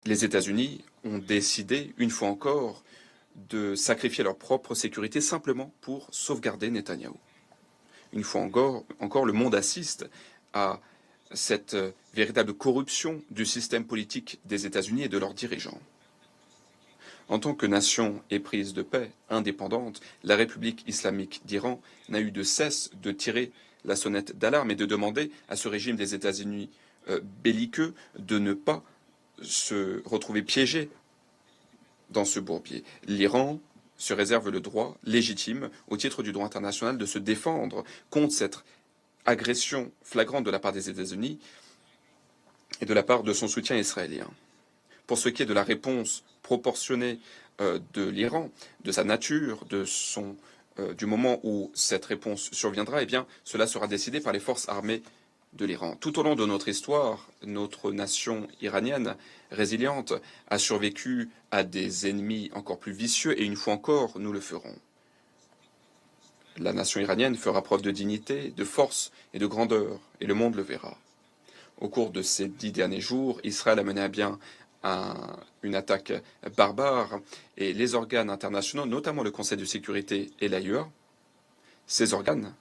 les États-Unis ont décidé, une fois encore, de sacrifier leur propre sécurité simplement pour sauvegarder Netanyahou. Une fois encore, le monde assiste à cette véritable corruption du système politique des États-Unis et de leurs dirigeants. En tant que nation éprise de paix, indépendante, la République islamique d'Iran n'a eu de cesse de tirer la sonnette d'alarme et de demander à ce régime des États-Unis belliqueux de ne pas se retrouver piégé dans ce bourbier. L'Iran se réserve le droit légitime, au titre du droit international, de se défendre contre cette agression flagrante de la part des États-Unis et de la part de son soutien israélien. Pour ce qui est de la réponse proportionnée de l'Iran, de sa nature, du moment où cette réponse surviendra, eh bien, cela sera décidé par les forces armées de l'Iran. Tout au long de notre histoire, notre nation iranienne résiliente a survécu à des ennemis encore plus vicieux et une fois encore, nous le ferons. La nation iranienne fera preuve de dignité, de force et de grandeur, et le monde le verra. Au cours de ces 10 derniers jours, Israël a mené à bien une attaque barbare et les organes internationaux, notamment le Conseil de sécurité et l'AIEA, ces organes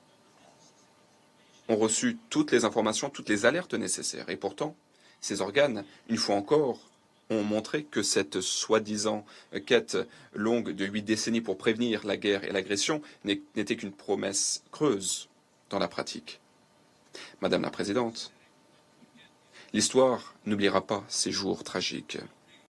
ont reçu toutes les informations, toutes les alertes nécessaires. Et pourtant, ces organes, une fois encore, ont montré que cette soi-disant quête longue de 8 décennies pour prévenir la guerre et l'agression n'était qu'une promesse creuse dans la pratique. Madame la Présidente, l'histoire n'oubliera pas ces jours tragiques.